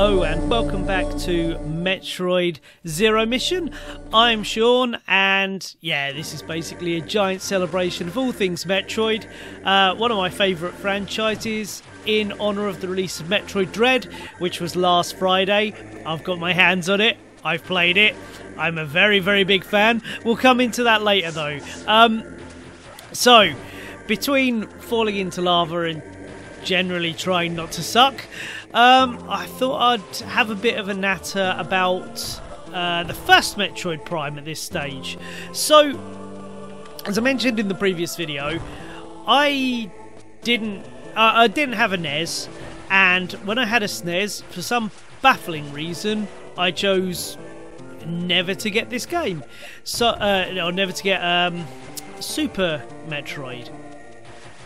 Hello and welcome back to Metroid Zero Mission. I'm Shaun, and yeah, this is basically a giant celebration of all things Metroid. One of my favourite franchises, in honour of the release of Metroid Dread, which was last Friday. I've got my hands on it, I've played it, I'm a very, very big fan. We'll come into that later though. So, between falling into lava and generally trying not to suck, I thought I'd have a bit of a natter about the first Metroid Prime at this stage. So, as I mentioned in the previous video, I didn't have a NES, and when I had a SNES, for some baffling reason, I chose never to get this game. So, or never to get Super Metroid.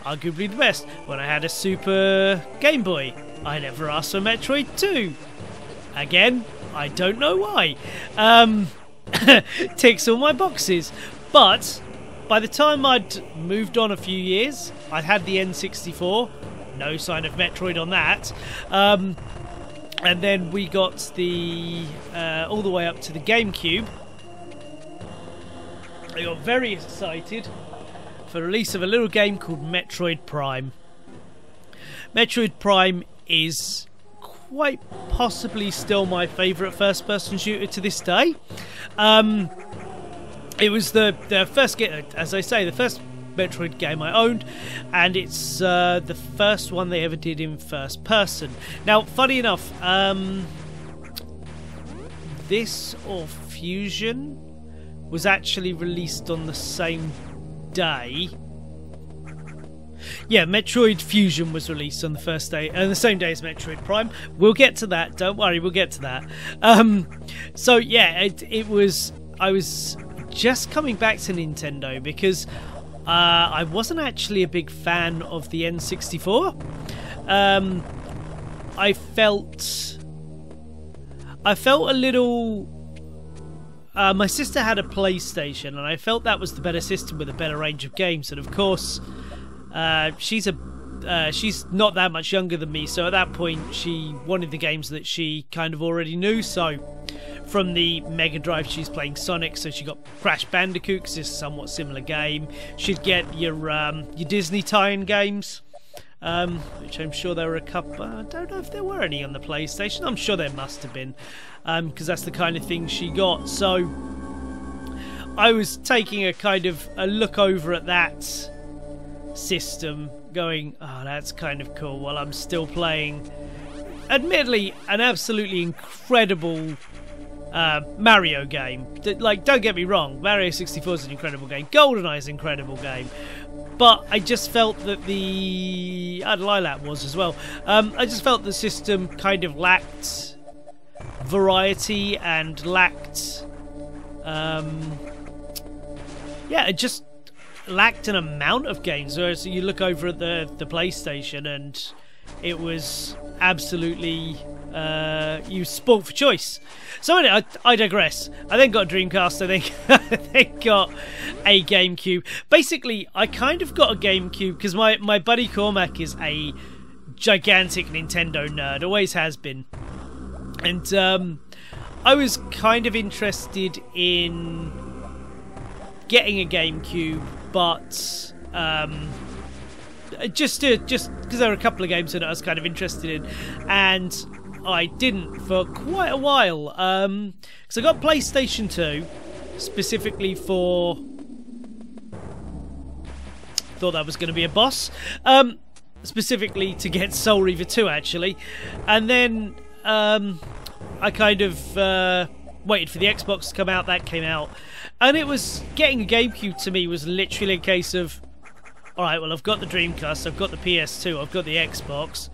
Arguably the best. When I had a Super Game Boy, I never asked for Metroid 2. Again, I don't know why. Ticks all my boxes. But by the time I'd moved on a few years, I'd had the N64. No sign of Metroid on that. And then we got the all the way up to the GameCube. I got very excited for the release of a little game called Metroid Prime. Metroid Prime is quite possibly still my favourite first-person shooter to this day. It was the first game, as I say, the first Metroid game I owned, and it's the first one they ever did in first person. Now, funny enough, this or Fusion was actually released on the same day. Yeah, Metroid Fusion was released on the first day, and the same day as Metroid Prime. We'll get to that. Don't worry, we'll get to that. So yeah, it was. I was just coming back to Nintendo because I wasn't actually a big fan of the N64. I felt a little. My sister had a PlayStation, and I felt that was the better system with a better range of games. And of course, she's not that much younger than me, so at that point she wanted the games that she kind of already knew. So from the Mega Drive, she's playing Sonic, so she got Crash Bandicoot, because it's a somewhat similar game. She'd get your Disney tie-in games, which I'm sure there were a couple. I don't know if there were any on the PlayStation. I'm sure there must have been, because that's the kind of thing she got. So I was taking a kind of a look over at that system, going, oh, that's kind of cool, while I'm still playing, admittedly, an absolutely incredible Mario game. Like, don't get me wrong, Mario 64 is an incredible game, GoldenEye is an incredible game, but I just felt that the Lilac was as well. I just felt the system kind of lacked variety and lacked, yeah, it just lacked an amount of games. Whereas you look over at the PlayStation, and it was absolutely you sport for choice. So anyway, I digress. I then got a Dreamcast. I think I then got a GameCube. Basically, I kind of got a GameCube because my buddy Cormac is a gigantic Nintendo nerd, always has been, and I was kind of interested in getting a GameCube, but just because there were a couple of games that I was kind of interested in, and I didn't for quite a while, because I got PlayStation 2 specifically for, thought that was going to be a boss, specifically to get Soul Reaver 2 actually, and then I kind of waited for the Xbox to come out. That came out, and it was, getting a GameCube to me was literally a case of, alright, well, I've got the Dreamcast, I've got the PS2, I've got the Xbox,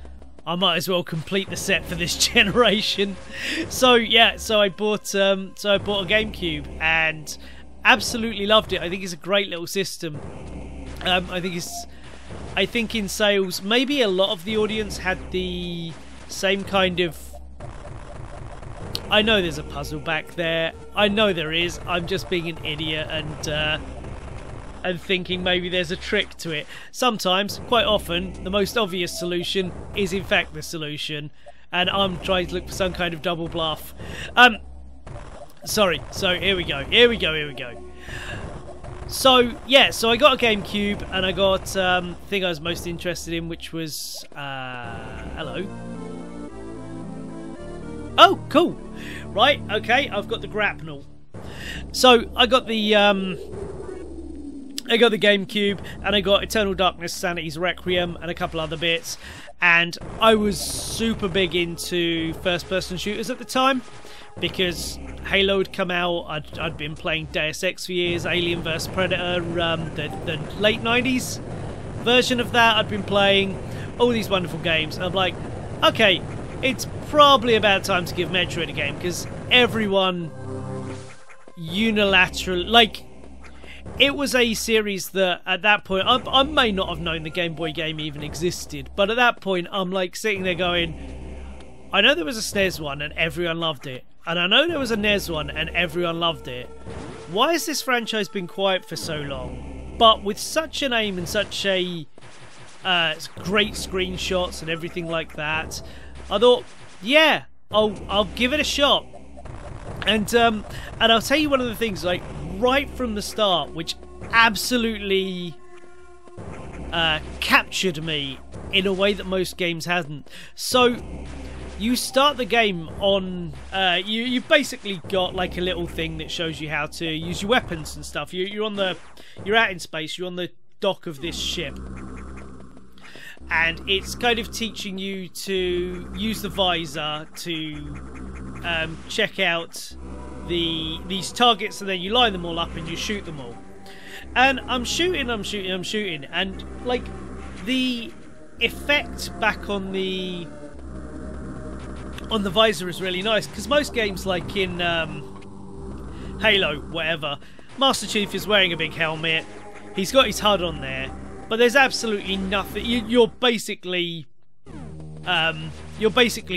I might as well complete the set for this generation. So yeah, so I bought a GameCube and absolutely loved it. I think it's a great little system. I think in sales, maybe a lot of the audience had the same kind of, I know there's a puzzle back there, I know there is, I'm just being an idiot and thinking maybe there's a trick to it. Sometimes, quite often, the most obvious solution is in fact the solution, and I'm trying to look for some kind of double bluff. Sorry, so here we go. So, yeah, so I got a GameCube, and I got the thing I was most interested in, which was... hello. Oh, cool. Right, okay, I've got the grapnel. So, I got the GameCube, and I got Eternal Darkness, Sanity's Requiem, and a couple other bits. And I was super big into first-person shooters at the time, because Halo had come out. I'd been playing Deus Ex for years, Alien vs Predator, the late 90s version of that I'd been playing, all these wonderful games. And I'm like, okay, it's probably about time to give Metroid a game, because everyone unilateral, like, it was a series that at that point I may not have known the Game Boy game even existed, but at that point I'm like sitting there going, I know there was a SNES one and everyone loved it, and I know there was a NES one and everyone loved it. Why has this franchise been quiet for so long? But with such a name and such a great screenshots and everything like that, I thought, yeah, I'll give it a shot. And I'll tell you one of the things, like, right from the start, which absolutely captured me in a way that most games hadn't. So you start the game on you've basically got like a little thing that shows you how to use your weapons and stuff. You're out in space, you're on the dock of this ship, and it's kind of teaching you to use the visor to check out these targets, and then you line them all up and you shoot them all. And I'm shooting, and like the effect back on the visor is really nice, because most games, like in Halo, whatever, Master Chief is wearing a big helmet, he's got his HUD on there, but there's absolutely nothing. You're basically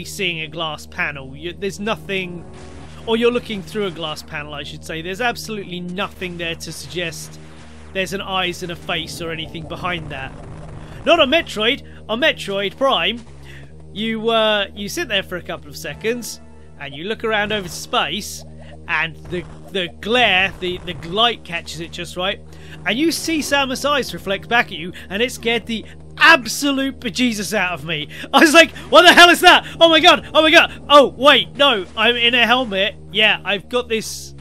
seeing a glass panel. There's nothing, or you're looking through a glass panel, I should say. There's absolutely nothing there to suggest there's an eyes and a face or anything behind that. Not on Metroid. On Metroid Prime, you sit there for a couple of seconds and you look around over space, and the glare, the light catches it just right, and you see Samus' eyes reflect back at you, and it scared the absolute bejesus out of me. I was like, what the hell is that? Oh my god, oh my god, oh wait, no, I'm in a helmet. Yeah, I've got this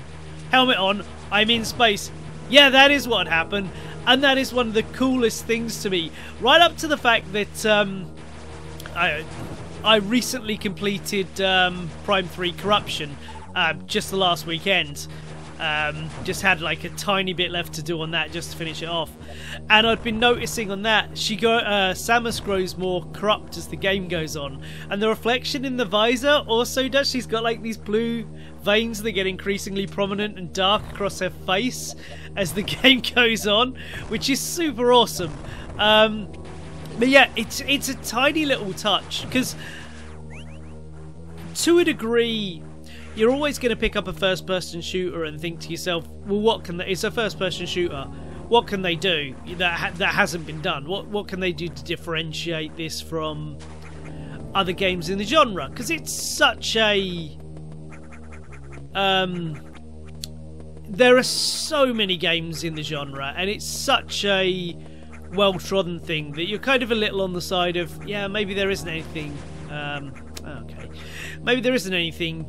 helmet on, I'm in space. Yeah, that is what happened, and that is one of the coolest things to me, right up to the fact that I recently completed Prime 3 Corruption just the last weekend. Just had like a tiny bit left to do on that just to finish it off, and I'd been noticing on that Samus grows more corrupt as the game goes on, and the reflection in the visor also does. She's got like these blue veins that get increasingly prominent and dark across her face as the game goes on, which is super awesome. But yeah, it's a tiny little touch, because to a degree you're always going to pick up a first-person shooter and think to yourself, well, what can they... It's a first-person shooter. What can they do that hasn't been done? What can they do to differentiate this from other games in the genre? Because it's such a... there are so many games in the genre, and it's such a well-trodden thing that you're kind of a little on the side of, yeah, maybe there isn't anything... okay. Maybe there isn't anything...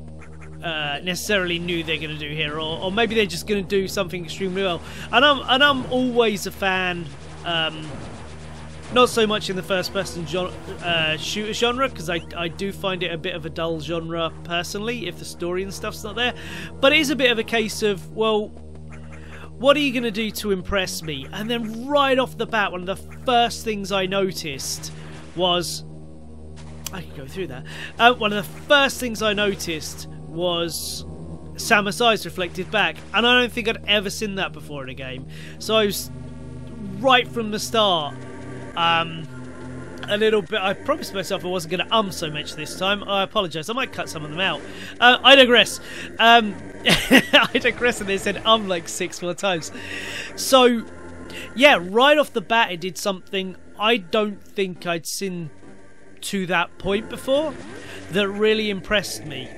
necessarily new they're going to do here, or maybe they're just going to do something extremely well. And I'm always a fan, not so much in the first-person shooter genre, because I do find it a bit of a dull genre personally if the story and stuff's not there. But it is a bit of a case of, well, what are you going to do to impress me? And then right off the bat, one of the first things I noticed was... I can go through that. One of the first things I noticed was Samus' eyes reflected back, and I don't think I'd ever seen that before in a game. So I was, right from the start, a little bit... I promised myself I wasn't going to so much this time. I apologise, I might cut some of them out. I digress. I digress, and they said like 6 more times. So yeah, right off the bat it did something I don't think I'd seen to that point before. that really impressed me,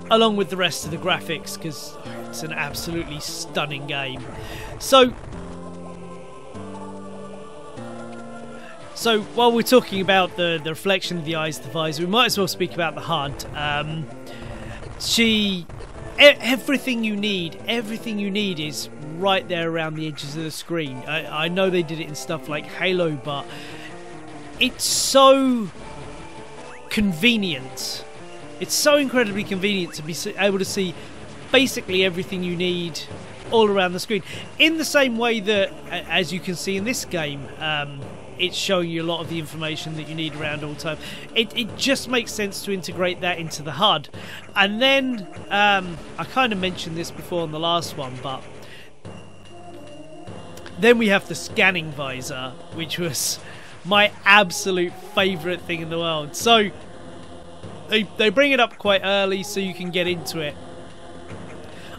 along with the rest of the graphics, because it's an absolutely stunning game. So while we're talking about the reflection of the eyes, the visor, we might as well speak about the HUD. Everything you need is right there around the edges of the screen. I know they did it in stuff like Halo, but it's so convenient. It's so incredibly convenient to be able to see basically everything you need all around the screen. In the same way that, as you can see in this game, it's showing you a lot of the information that you need around all the time. It just makes sense to integrate that into the HUD. And then, I kind of mentioned this before on the last one, but then we have the scanning visor, which was my absolute favourite thing in the world. So they bring it up quite early so you can get into it.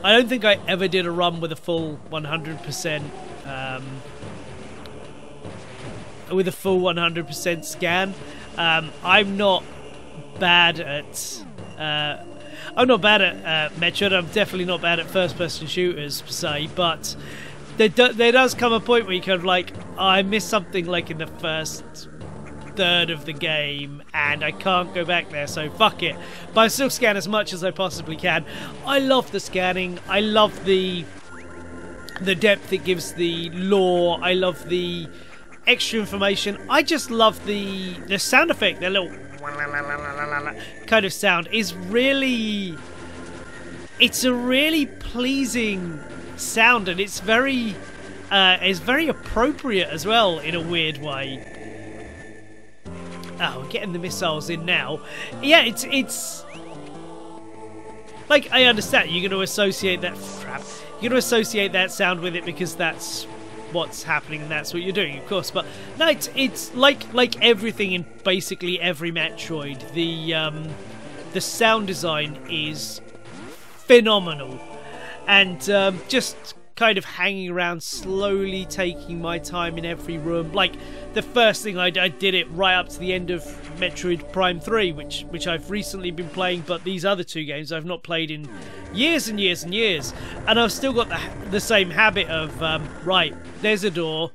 I don't think I ever did a run with a full 100%. With a full 100% scan. I'm not bad at Metroid. I'm definitely not bad at first-person shooters per se, but there does come a point where you kind of like, oh, I missed something like in the first third of the game and I can't go back there, so fuck it. But I still scan as much as I possibly can. I love the scanning. I love the depth it gives the lore. I love the extra information. I just love the sound effect. The little kind of sound is really, it's a really pleasing sound, and it's very appropriate as well in a weird way. Oh, we're getting the missiles in now. Yeah, it's like, I understand you're going to associate that sound with it because that's what's happening and that's what you're doing, of course. But no, it's like everything in basically every Metroid. The sound design is phenomenal, and just kind of hanging around, slowly taking my time in every room. Like the first thing I did it right up to the end of Metroid Prime 3, which I've recently been playing, but these other two games I've not played in years and years and years, and I've still got the same habit of right, there's a door,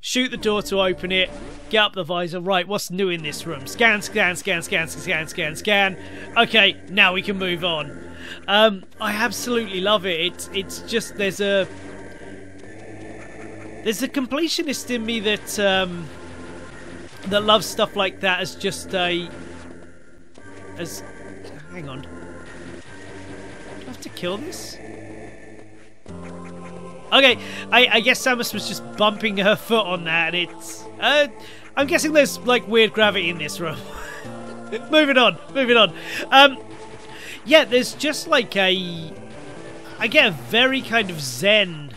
shoot the door to open it, get up the visor, right, what's new in this room? Scan, scan, scan, scan, scan, scan, scan. Okay, now we can move on. I absolutely love it. It's just there's a completionist in me that loves stuff like that as just hang on. Do I have to kill this? Okay, I guess Samus was just bumping her foot on that, and it's I'm guessing there's like weird gravity in this room. moving on. Yeah, there's just like I get a very kind of zen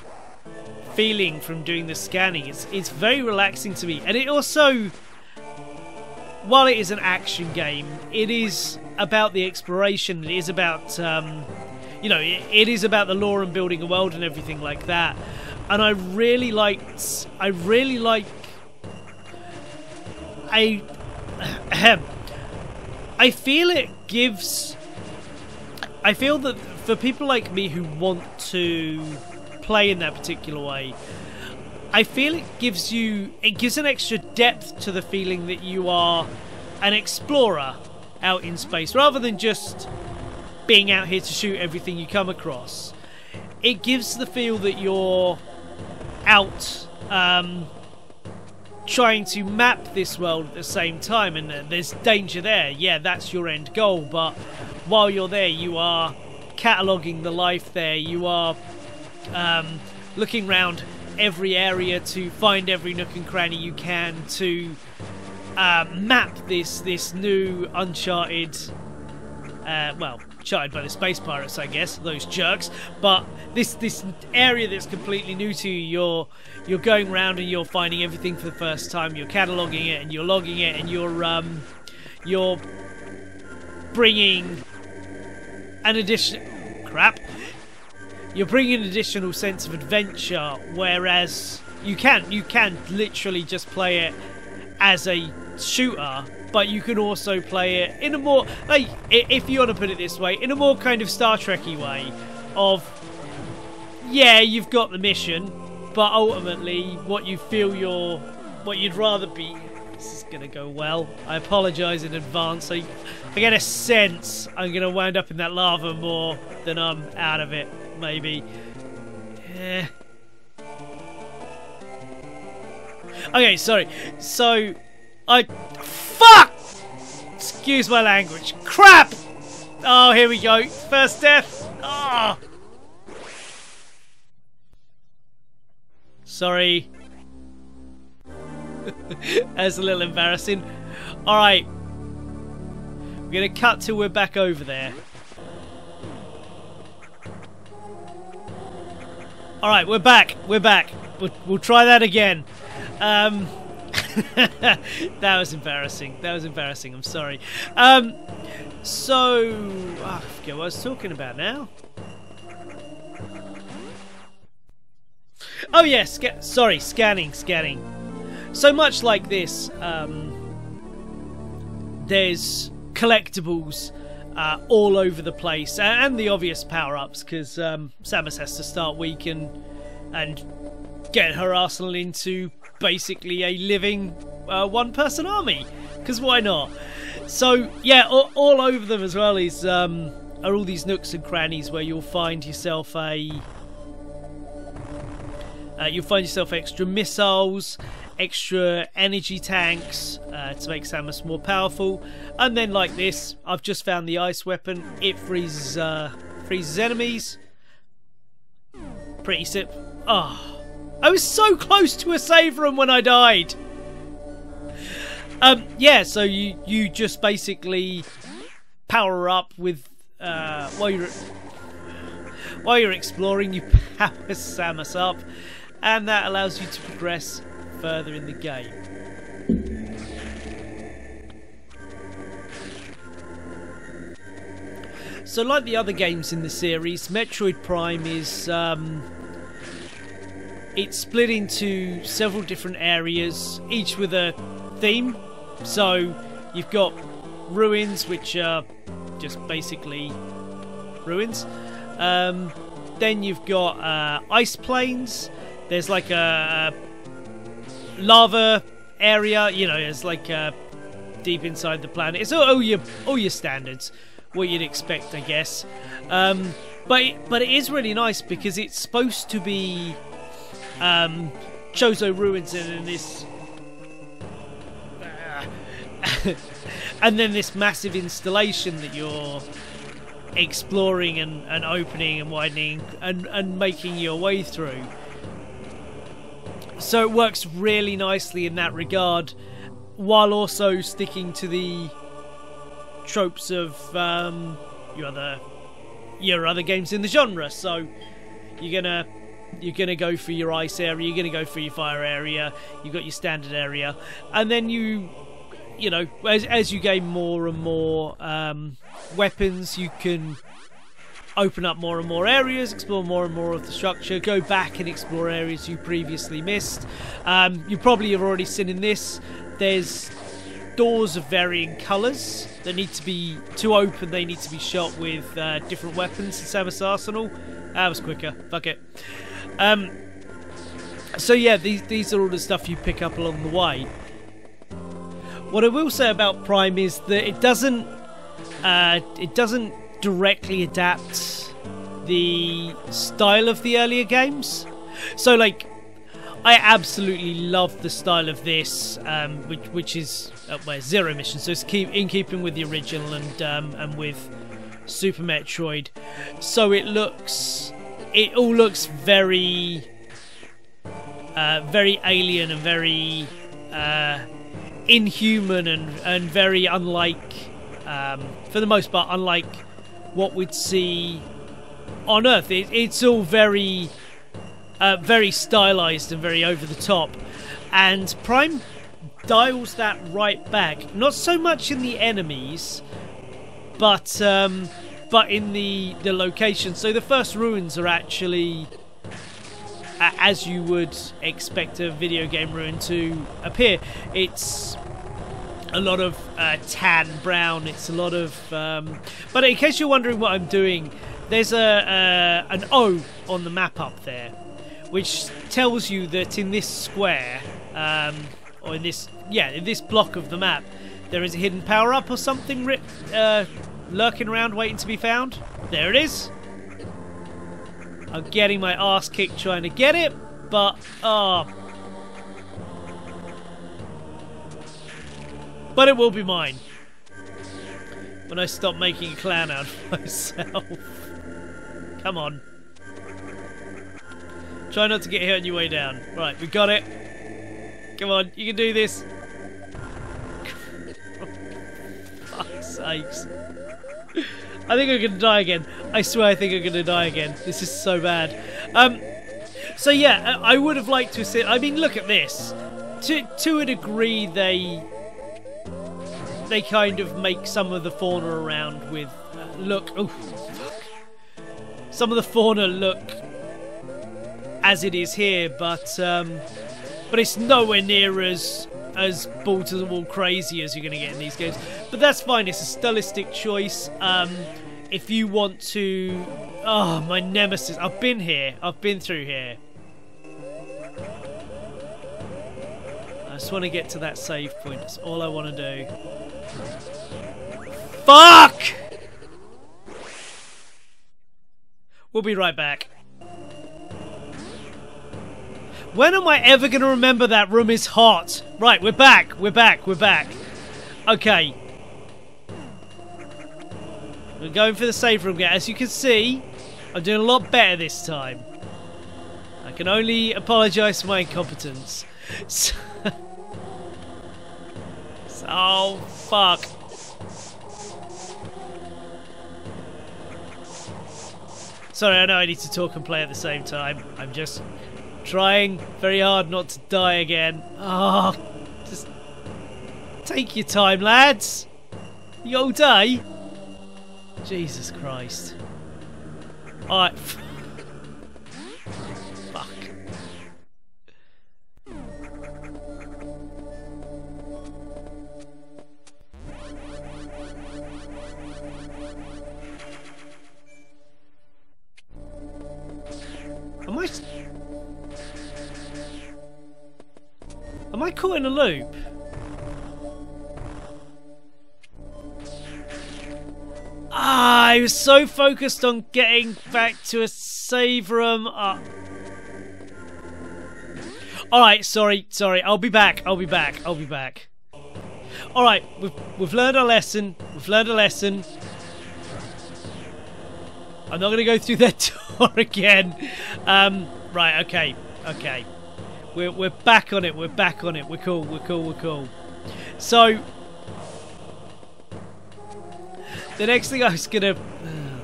feeling from doing the scanning. It's very relaxing to me, and it also, while it is an action game, it is about the exploration. It is about it is about the lore and building a world and everything like that. And I feel that for people like me who want to play in that particular way, I feel it gives an extra depth to the feeling that you are an explorer out in space, rather than just being out here to shoot everything you come across. It gives the feel that you're out trying to map this world at the same time, and there's danger there. Yeah, that's your end goal, but while you're there, you are cataloguing the life there. You are looking around every area to find every nook and cranny you can to map this new uncharted, charted by the space pirates, I guess, those jerks, but this area that's completely new to you. You're going around and you're finding everything for the first time. You're cataloguing it and you're logging it, and you're bringing an additional sense of adventure, whereas you can literally just play it as a shooter, but you can also play it in a more, like, if you want to put it this way, in a more kind of Star Trek-y way of, yeah, you've got the mission, but ultimately what you feel what you'd rather be. This is gonna go well. I apologise in advance. I get a sense I'm gonna wind up in that lava more than I'm out of it, maybe. Okay, sorry. So, fuck! Excuse my language. Crap! Oh, here we go. First death. Oh. Sorry. That's a little embarrassing. Alright. We're going to cut till we're back over there. Alright, we're back. We're back. We'll try that again. That was embarrassing. That was embarrassing. I'm sorry. So... I forget what I was talking about now. Oh, yes. Sorry, scanning. So much like this, there's collectibles all over the place, and the obvious power-ups, because Samus has to start weak and get her arsenal into basically a living one-person army, because why not? So yeah, all over them as well are all these nooks and crannies where you'll find yourself extra missiles, extra energy tanks to make Samus more powerful, and then like this, I've just found the ice weapon. It freezes enemies. Pretty simple. Oh, I was so close to a save room when I died. Yeah, so you just basically power up with while you're exploring, you power Samus up, and that allows you to progress further in the game. So like the other games in the series, Metroid Prime is it's split into several different areas, each with a theme. So you've got ruins, which are just basically ruins. Then you've got ice plains. There's like a lava area, you know, it's like deep inside the planet. It's all your standards, what you'd expect, I guess. But it is really nice because it's supposed to be Chozo ruins and this and then this massive installation that you're exploring and opening and widening and making your way through. So it works really nicely in that regard, while also sticking to the tropes of your other games in the genre. So you're gonna go for your ice area, you're gonna go for your fire area, you've got your standard area, and then you know, as you gain more and more weapons, you can open up more and more areas, explore more and more of the structure, go back and explore areas you previously missed. You probably have already seen in this, there's doors of varying colours that need to open, they need to be shot with different weapons in Samus Arsenal. That was quicker, fuck it. So yeah, these are all the stuff you pick up along the way. What I will say about Prime is that it doesn't directly adapt the style of the earlier games. So like, I absolutely love the style of this, which is Zero Mission. So it's in keeping with the original and with Super Metroid. So it all looks very alien and very inhuman and very unlike, for the most part, unlike what we'd see on Earth. It's all very stylized and very over the top, and Prime dials that right back. Not so much in the enemies, but in the location. So the first ruins are actually as you would expect a video game ruin to appear. It's a lot of tan brown. It's a lot of but in case you're wondering what I'm doing, there's an O on the map up there, which tells you that in this square, or in this block of the map, there is a hidden power-up or something lurking around waiting to be found. There it is. I'm getting my ass kicked trying to get it, but but it will be mine when I stop making a clown out of myself. Come on. Try not to get hit on your way down. Right, we got it. Come on, you can do this. For fuck's sakes. I think I'm going to die again. I swear I think I'm going to die again. This is so bad. So yeah, I would have liked to see... I mean, look at this. To a degree, they kind of make some of the fauna around with... look... Oh, fuck. Some of the fauna look as it is here, but it's nowhere near as ball to the wall crazy as you're going to get in these games. But that's fine. It's a stylistic choice. If you want to... Oh, my nemesis. I've been here. I've been through here. I just want to get to that save point. That's all I want to do. Fuck! We'll be right back. When am I ever going to remember that room is hot? Right, we're back. We're back. We're back. Okay. We're going for the save room again. As you can see, I'm doing a lot better this time. I can only apologise for my incompetence. Oh, fuck. Sorry, I know I need to talk and play at the same time. I'm just trying very hard not to die again. Oh, just take your time, lads. You all day? Jesus Christ. Alright. Fuck. Am I caught in a loop? I was so focused on getting back to a save room. Alright, sorry. I'll be back. Alright, we've learned our lesson. I'm not going to go through that door again. Right, okay. We're back on it. We're cool. So the next thing I was gonna...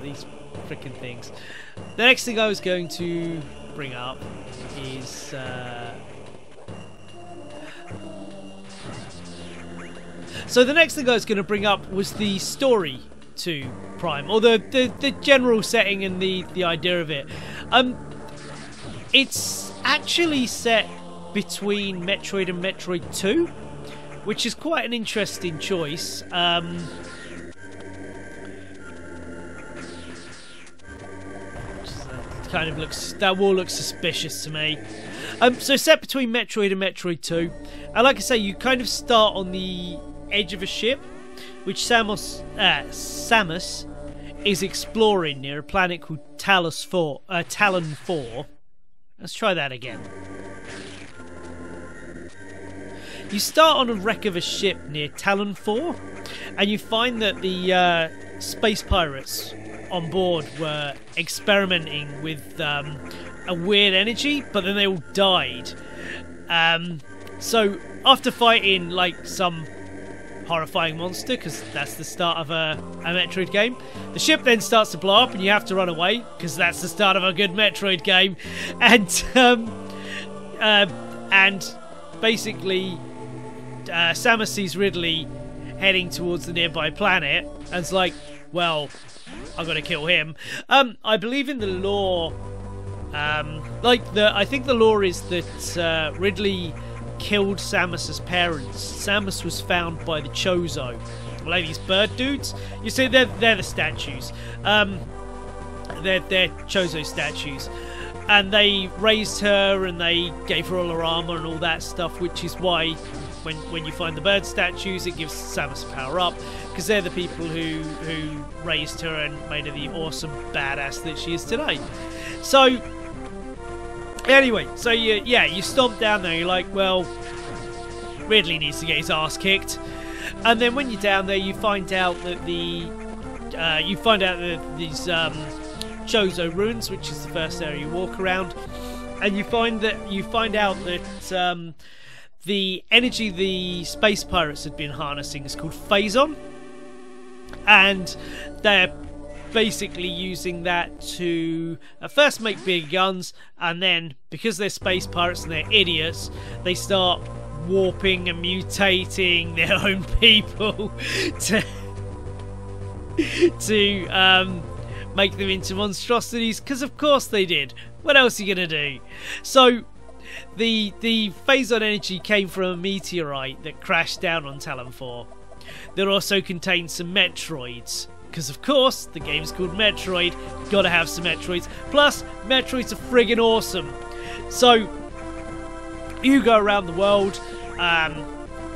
these freaking things. The next thing I was going to bring up is... So the next thing I was going to bring up was the story to Prime, or the general setting and the idea of it. It's actually set between Metroid and Metroid 2, which is quite an interesting choice. Kind of looks, that wall looks suspicious to me. So set between Metroid and Metroid 2, and like I say, you kind of start on the edge of a ship, which Samus is exploring near a planet called Talon 4. Let's try that again. You start on a wreck of a ship near Talon 4, and you find that the space pirates on board were experimenting with a weird energy, but then they all died. So after fighting like some horrifying monster, because that's the start of a Metroid game, the ship then starts to blow up and you have to run away, because that's the start of a good Metroid game. And basically Samus sees Ridley heading towards the nearby planet and it's like, well, I'm gonna kill him. I believe in the lore I think the lore is that Ridley killed Samus's parents. Samus was found by the Chozo, like these bird dudes. You see, they're the statues. They're Chozo statues, and they raised her and they gave her all her armor and all that stuff, which is why when you find the bird statues, it gives Samus power up, because they're the people who raised her and made her the awesome badass that she is today. So anyway, so you stomp down there. You're like, well, Ridley needs to get his ass kicked. And then when you're down there, you find out that these Chozo ruins, which is the first area you walk around, and you find out that the energy the space pirates had been harnessing is called Phazon, and they're basically using that to first make big guns, and then, because they're space pirates and they're idiots, they start warping and mutating their own people to make them into monstrosities, because of course they did. What else are you gonna do? So the Phazon energy came from a meteorite that crashed down on Talon 4. That also contained some Metroids, because of course the game's called Metroid, gotta have some Metroids. Plus, Metroids are friggin' awesome. So you go around the world,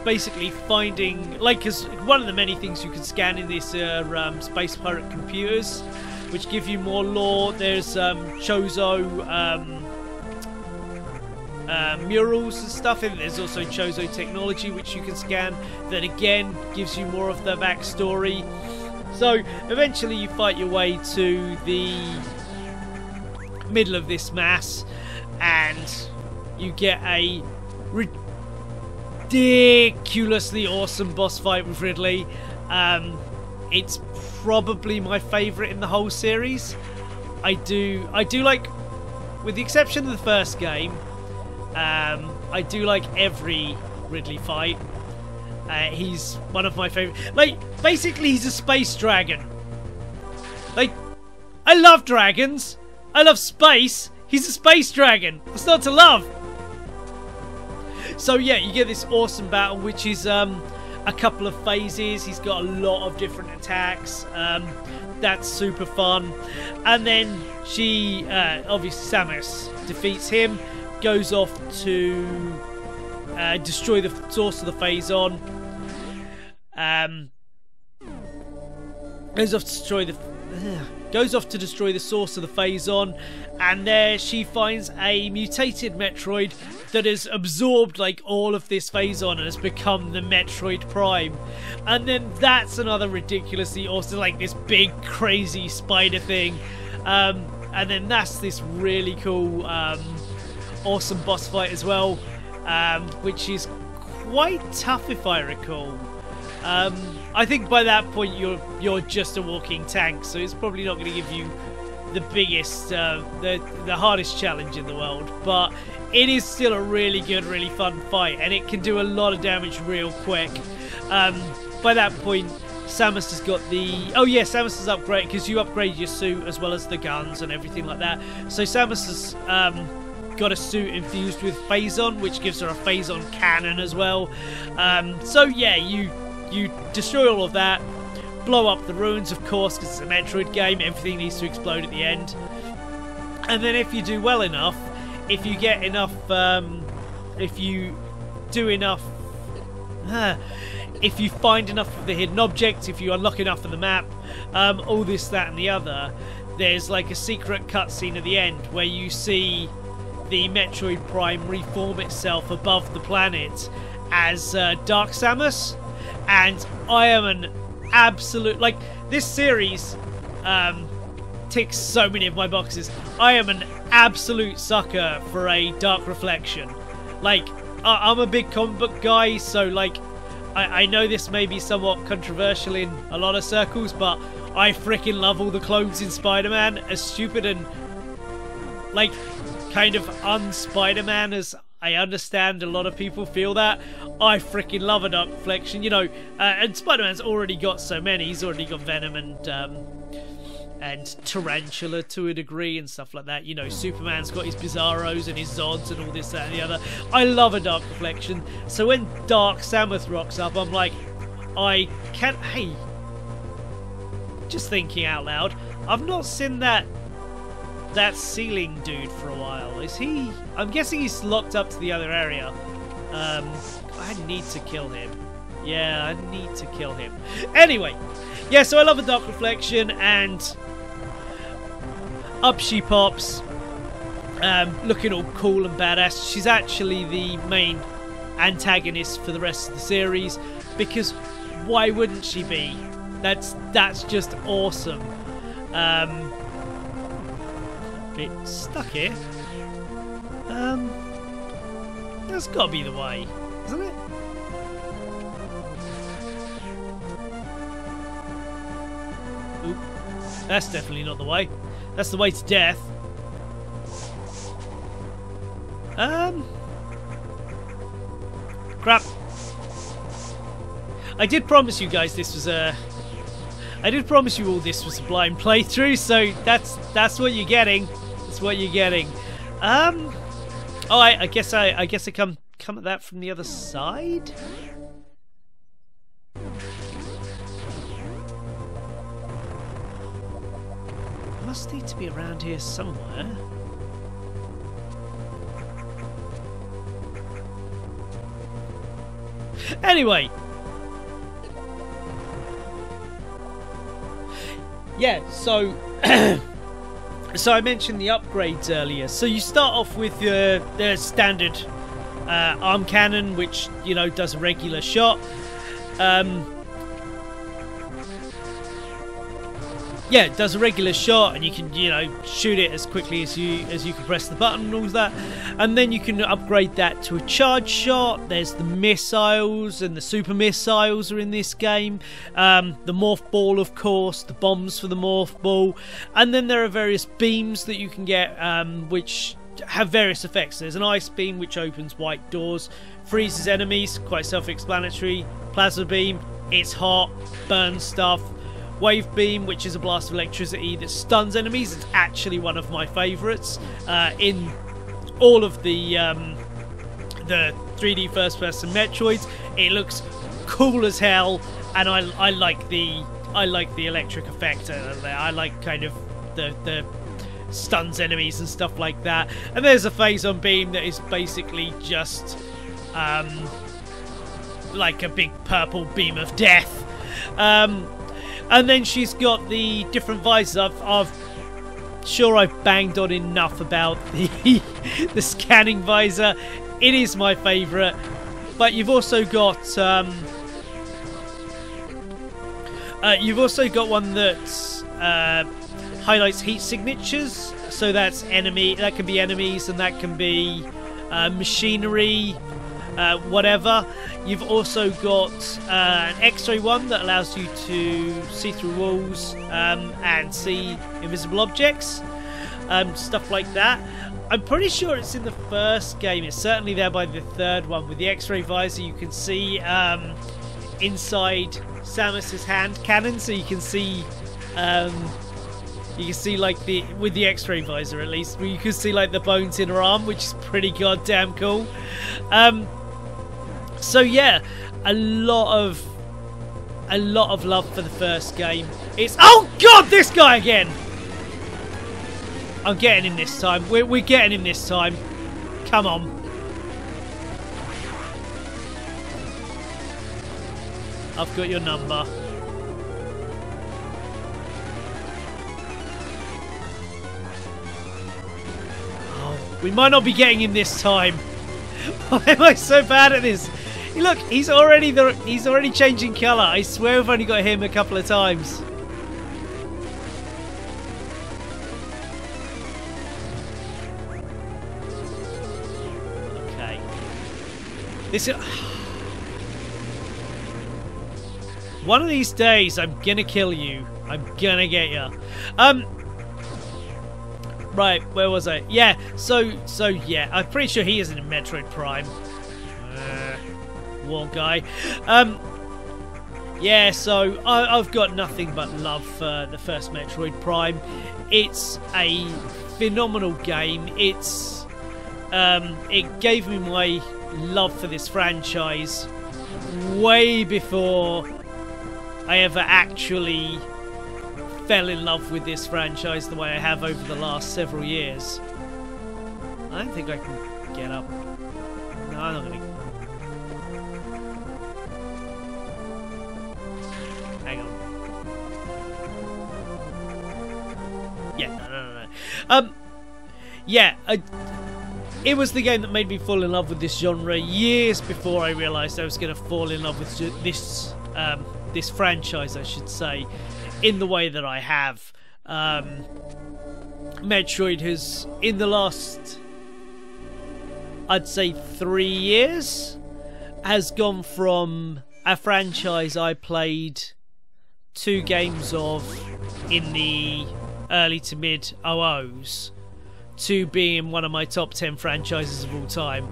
basically finding, because one of the many things you can scan in this space pirate computers, which give you more lore. There's Chozo murals and stuff, and there's also Chozo technology which you can scan, that again gives you more of the backstory. So eventually you fight your way to the middle of this mass, and you get a ridiculously awesome boss fight with Ridley. It's probably my favourite in the whole series. I do like, with the exception of the first game, I do like every Ridley fight. He's one of my favourite. Basically he's a space dragon. I love dragons. I love space. He's a space dragon. What's not to love? So yeah, you get this awesome battle, which is a couple of phases. He's got a lot of different attacks. That's super fun. And then she, obviously Samus defeats him, goes off to destroy the source of the Phazon. Goes off to destroy the source of the Phazon, and there she finds a mutated Metroid that has absorbed all of this Phazon and has become the Metroid Prime. And then that's another ridiculously awesome, this big crazy spider thing. And then that's this really cool awesome boss fight as well, which is quite tough if I recall. I think by that point you're just a walking tank, so it's probably not going to give you the biggest, the hardest challenge in the world, but it is still a really good, really fun fight, and it can do a lot of damage real quick. By that point, Samus has got Samus is upgraded, because you upgrade your suit as well as the guns and everything like that. So Samus has got a suit infused with Phazon, which gives her a Phazon cannon as well. So yeah, you destroy all of that, blow up the ruins, of course, because it's a Metroid game, everything needs to explode at the end. And then if you do well enough, if you get enough, if you do enough, if you find enough of the hidden objects, if you unlock enough of the map, all this, that and the other, there's a secret cutscene at the end where you see the Metroid Prime reform itself above the planet as Dark Samus. And I am an absolute, this series ticks so many of my boxes. I am an absolute sucker for a Dark Reflection. I'm a big comic book guy, so I know this may be somewhat controversial in a lot of circles, but I freaking love all the clones in Spider-Man. As stupid and kind of un-Spider-Man as I understand a lot of people feel that, I freaking love a Dark Reflection, and Spider-Man's already got so many. He's already got Venom and Tarantula to a degree and stuff like that. You know, Superman's got his Bizarros and his Zods and all this, that and the other. I love a Dark Reflection. So when Dark Samus rocks up, I'm like, I can't... Hey, just thinking out loud, I've not seen that ceiling dude for a while. Is he... I'm guessing he's locked up to the other area. I need to kill him. Yeah, I need to kill him. Anyway, yeah, so I love a Dark Reflection, and up she pops, looking all cool and badass. She's actually the main antagonist for the rest of the series, because why wouldn't she be? That's just awesome. Bit stuck here. That's got to be the way, isn't it? Oop. That's definitely not the way. That's the way to death. Crap. I did promise you guys this was a... I did promise you all this was a blind playthrough, so that's what you're getting. That's what you're getting. Oh, I guess I come at that from the other side. Must need to be around here somewhere. Anyway. Yeah, so so I mentioned the upgrades earlier. So you start off with the standard arm cannon, which, you know, does a regular shot. Yeah, it does a regular shot, and you can, you know, shoot it as quickly as you can press the button and all that. And then you can upgrade that to a charge shot. There's the missiles, and the super missiles are in this game. The morph ball, of course, the bombs for the morph ball. And then there are various beams that you can get, which have various effects. There's an ice beam, which opens white doors, freezes enemies, quite self-explanatory. Plasma beam, it's hot, burns stuff. Wave beam, which is a blast of electricity that stuns enemies. It's actually one of my favourites in all of the 3D first-person Metroids. It looks cool as hell, and I like the electric effect. I like kind of the stuns enemies and stuff like that. And there's a phazon beam that is basically just like a big purple beam of death. And then she's got the different visors. I'm sure I've banged on enough about the scanning visor. It is my favourite. But you've also got one that highlights heat signatures. So that's enemy. That can be enemies, and that can be machinery, whatever. You've also got an X-ray one that allows you to see through walls and see invisible objects, stuff like that. I'm pretty sure it's in the first game. It's certainly there by the third one. With the X-ray visor, you can see inside Samus's hand cannon, so you can see like with the X-ray visor at least, you can see like the bones in her arm, which is pretty goddamn cool. So yeah, a lot of love for the first game. It's... Oh god, this guy again! I'm getting him this time. We're getting him this time. Come on. I've got your number. Oh, we might not be getting him this time. Why am I so bad at this? Look, he's already changing colour. I swear I've only got him a couple of times. Okay. This is... One of these days, I'm gonna kill you. I'm gonna get you. Right, where was I? Yeah, so yeah, I'm pretty sure he isn't in Metroid Prime. Wall guy. yeah, so I've got nothing but love for the first Metroid Prime. It's a phenomenal game. It's it gave me my love for this franchise way before I ever actually fell in love with this franchise the way I have over the last several years. I don't think I can get up. No, I'm not gonna. Hang on. Yeah, no. Yeah, it was the game that made me fall in love with this genre years before I realised I was going to fall in love with this this franchise, I should say, in the way that I have. Metroid has, in the last, I'd say 3 years, has gone from a franchise I played 2 games of in the early to mid 00s to being one of my top 10 franchises of all time.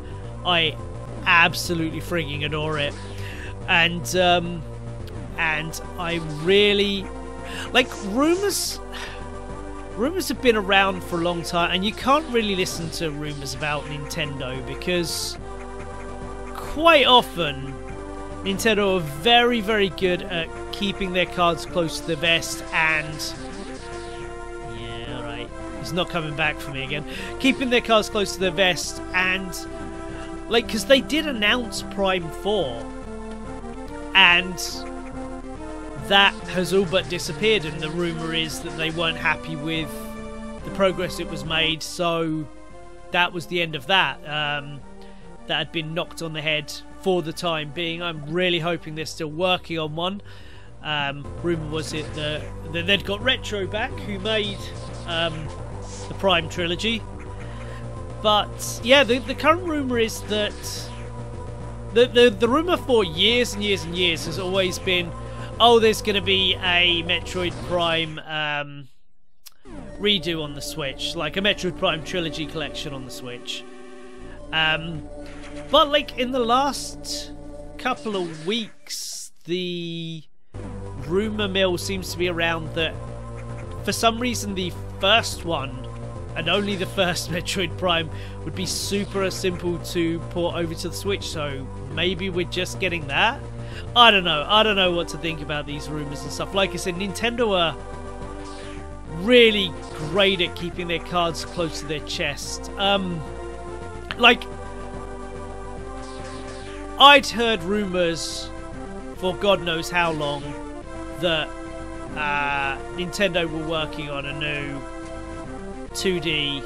I absolutely frigging adore it, and I really like rumors. Rumors have been around for a long time, and you can't really listen to rumors about Nintendo because quite often Nintendo are very, very good at keeping their cards close to the vest and... yeah, alright. He's not coming back for me again. Keeping their cards close to their vest and... like, because they did announce Prime 4 and that has all but disappeared, and the rumour is that they weren't happy with the progress it was made, so that was the end of that. That had been knocked on the head for the time being. I'm really hoping they're still working on one. Rumour was it that they'd got Retro back, who made the Prime trilogy. But yeah, the current rumour is that the rumour for years and years and years has always been, oh, there's going to be a Metroid Prime redo on the Switch, like a Metroid Prime trilogy collection on the Switch. But like in the last couple of weeks, the rumour mill seems to be around that for some reason the first one, and only the first Metroid Prime, would be super simple to port over to the Switch, so maybe we're just getting that? I don't know what to think about these rumours and stuff. Like I said, Nintendo are really great at keeping their cards close to their chest. Like, I'd heard rumours for God knows how long that Nintendo were working on a new 2D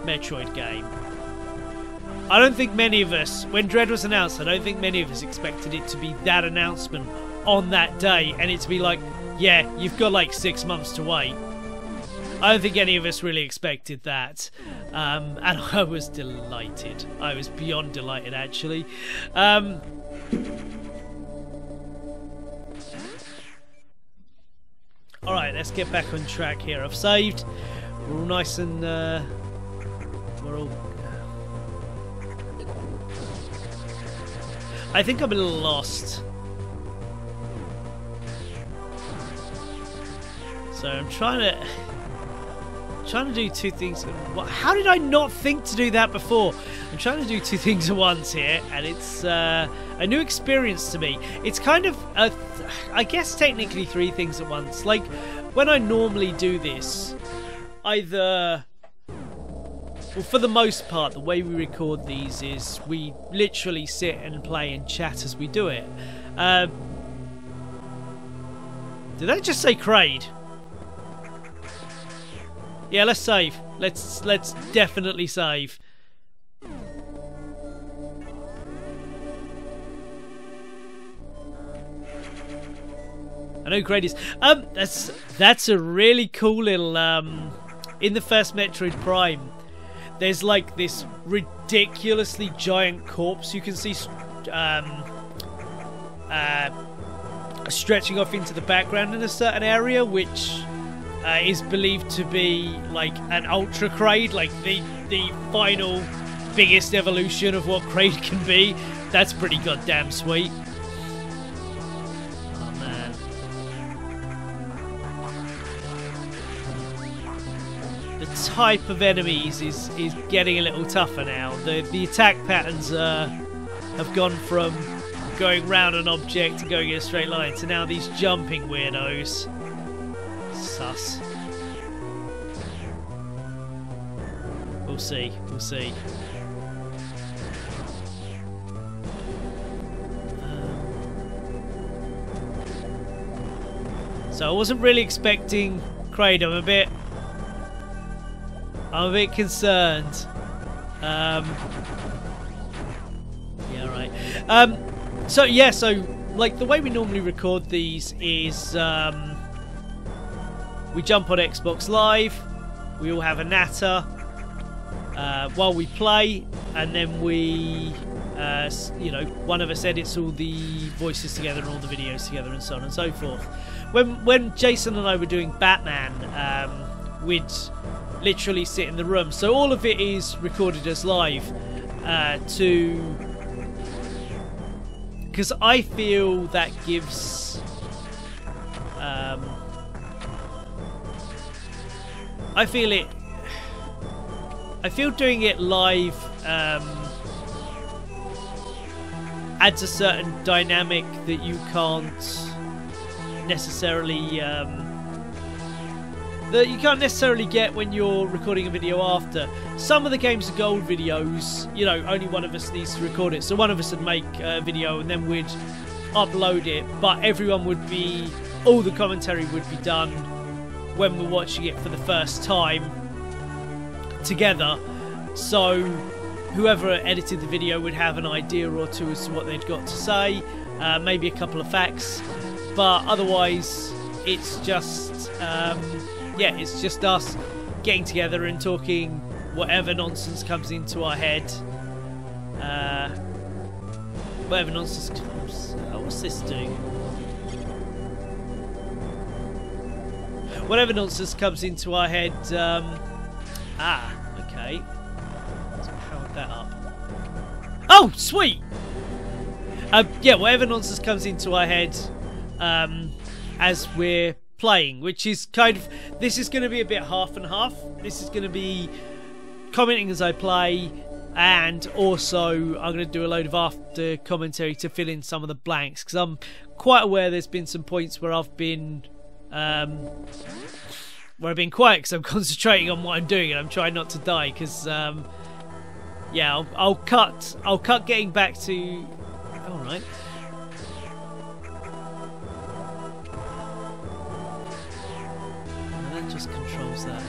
Metroid game. I don't think many of us, when Dread was announced, I don't think many of us expected it to be that announcement on that day and it to be like, yeah, you've got like 6 months to wait. I don't think any of us really expected that. And I was delighted. I was beyond delighted, actually. Alright, let's get back on track here. I've saved. We're all nice and... we're all... I think I'm a little lost. So I'm trying to do 2 things. How did I not think to do that before? I'm trying to do 2 things at once here, and it's a new experience to me. It's kind of, I guess technically 3 things at once. Like, when I normally do this, either... well, for the most part, the way we record these is we literally sit and play and chat as we do it. Did I just say Kraid? Yeah, let's save. Let's definitely save. I know Kraid is. That's a really cool little in the first Metroid Prime. There's like this ridiculously giant corpse you can see stretching off into the background in a certain area, which is believed to be like an Ultra Kraid, like the final biggest evolution of what Kraid can be. That's pretty goddamn sweet. Oh man. type of enemies is getting a little tougher now. The attack patterns have gone from going round an object and going in a straight line to now these jumping weirdos. Sus. We'll see. We'll see. So I wasn't really expecting Kraid. I'm a bit concerned. Yeah, right. So like the way we normally record these is we jump on Xbox Live, we all have a natter while we play, and then we you know, one of us edits all the voices together and all the videos together and so on and so forth. When Jason and I were doing Batman, we'd literally sit in the room, so all of it is recorded as live because I feel that gives I feel doing it live adds a certain dynamic that you can't necessarily get when you're recording a video after. Some of the games are gold videos, you know, only one of us needs to record it, so one of us would make a video and then we'd upload it, but everyone would be, all the commentary would be done when we're watching it for the first time together, so whoever edited the video would have an idea or two as to what they'd got to say, maybe a couple of facts, but otherwise it's just yeah, it's just us getting together and talking whatever nonsense comes into our head. Whatever nonsense comes... what's this doing? Whatever nonsense comes into our head... okay. Let's power that up. Oh, sweet! Yeah, whatever nonsense comes into our head as we're playing, which is kind of... This is going to be a bit half and half. This is going to be commenting as I play, and also I'm going to do a load of after commentary to fill in some of the blanks, because I'm quite aware there's been some points where I've been quiet because I'm concentrating on what I'm doing and I'm trying not to die, because yeah, I'll cut getting back to... All right. That just controls that.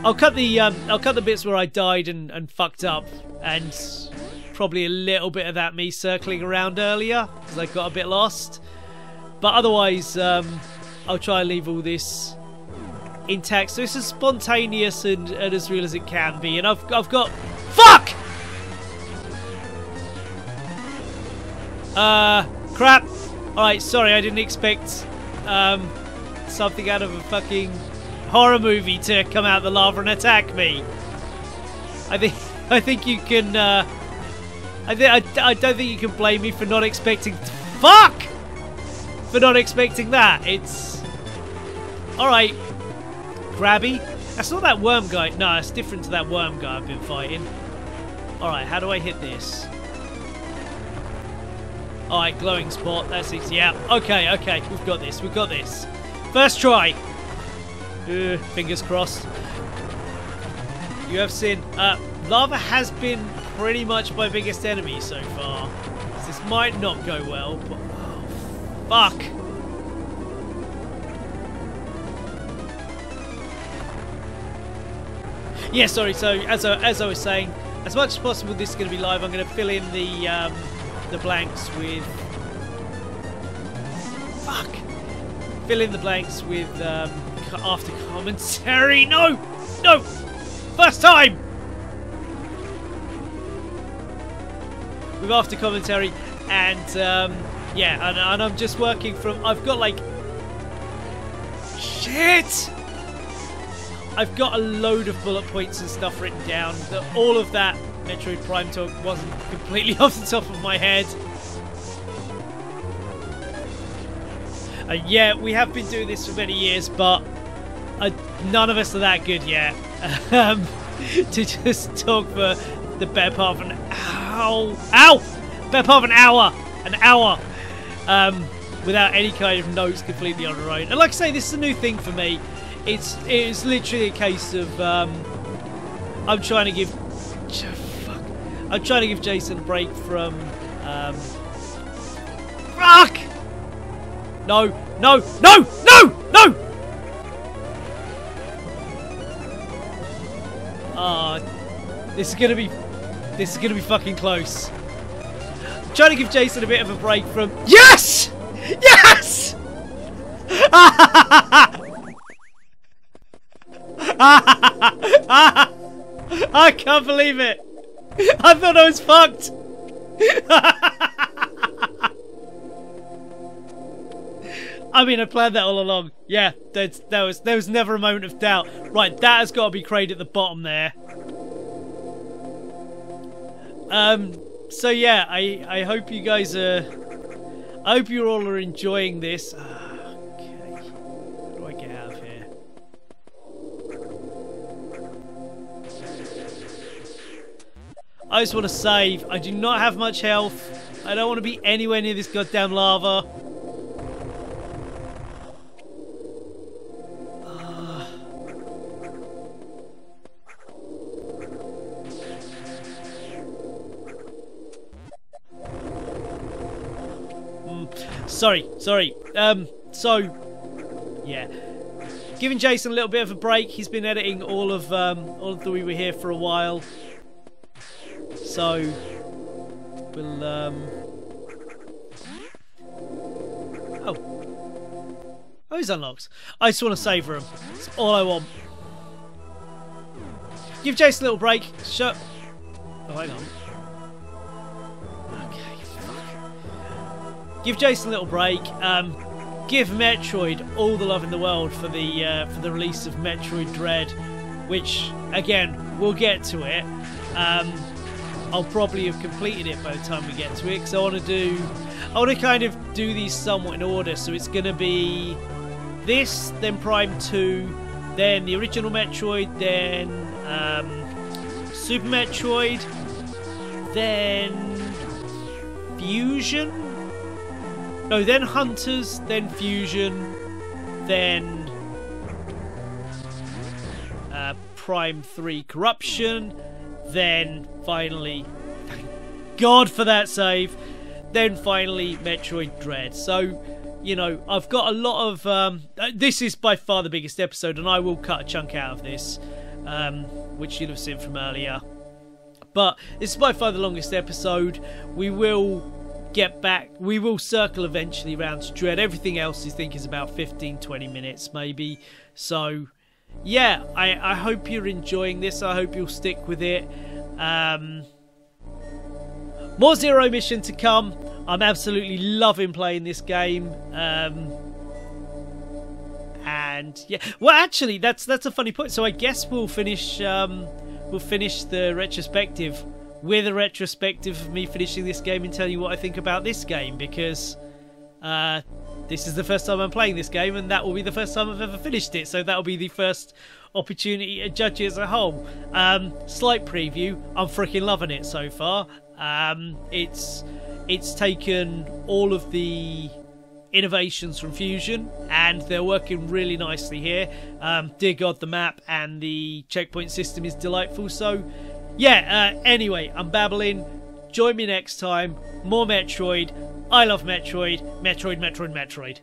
I'll cut the bits where I died and fucked up, and probably a little bit of that me circling around earlier because I got a bit lost. But otherwise, I'll try and leave all this intact, so it's as spontaneous and as real as it can be. And I've got... Fuck! Crap. Alright, sorry, I didn't expect something out of a fucking horror movie to come out of the lava and attack me. I think you can I don't think you can blame me for not expecting... Fuck! For not expecting that. It's... Alright. Grabby. That's not that worm guy. No, it's different to that worm guy I've been fighting. Alright, how do I hit this? Alright, glowing spot. That's it. Yeah. Okay, okay. We've got this. We've got this. First try. Fingers crossed. You have seen... lava has been pretty much my biggest enemy so far. So this might not go well, but... Oh, fuck. Yeah, sorry. So, as I was saying, as much as possible this is going to be live, I'm going to fill in the blanks with... Fuck! Fill in the blanks with after commentary. No! No! First time! With after commentary, and yeah, and I'm just working from... I've got like... Shit! I've got a load of bullet points and stuff written down. All of that Metroid Prime talk wasn't completely off the top of my head. Yeah, we have been doing this for many years, but none of us are that good yet. To just talk for the better part of an better part of an hour, without any kind of notes, completely on our own. And like I say, this is a new thing for me. It's literally a case of I'm trying to give Jason a break from fuck. No. This is gonna be fucking close. I'm trying to give Jason a bit of a break from. Yes! Yes! I can't believe it. I thought I was fucked. I mean, I planned that all along. Yeah, there was never a moment of doubt. Right, that has got to be Kraid at the bottom there. So yeah, I hope you guys are. I hope you all are enjoying this. Okay, how do I get out of here? I just want to save. I do not have much health. I don't want to be anywhere near this goddamn lava. Sorry. So, yeah. Giving Jason a little bit of a break. He's been editing all of the We Were Here for a while. So, we'll, Oh, he's unlocked. I just want to savour him. That's all I want. Give Jason a little break. Shut. Oh, hang on. Give Jason a little break. Give Metroid all the love in the world for the release of Metroid Dread, which again we'll get to it. I'll probably have completed it by the time we get to it, because I want to kind of do these somewhat in order. So it's going to be this, then Prime 2, then the original Metroid, then Super Metroid, then Fusion. No, then Hunters, then Fusion, then Prime 3 Corruption, then finally, thank God for that save, then finally Metroid Dread. So, you know, I've got a lot of... this is by far the biggest episode, and I will cut a chunk out of this, which you'll have seen from earlier. But this is by far the longest episode. We will get back, we will circle eventually around to Dread. Everything else I think is about 15-20 minutes maybe. So yeah, I hope you're enjoying this. I hope you'll stick with it. More Zero Mission to come. I'm absolutely loving playing this game. And yeah, well actually that's a funny point. So I guess we'll finish the retrospective with a retrospective of me finishing this game and telling you what I think about this game, because this is the first time I'm playing this game, and that will be the first time I've ever finished it, so that will be the first opportunity to judge it as a whole. Slight preview, I'm freaking loving it so far. It's taken all of the innovations from Fusion, and they're working really nicely here. Dear God, the map and the checkpoint system is delightful. So yeah, anyway, I'm babbling. Join me next time. More Metroid. I love Metroid. Metroid.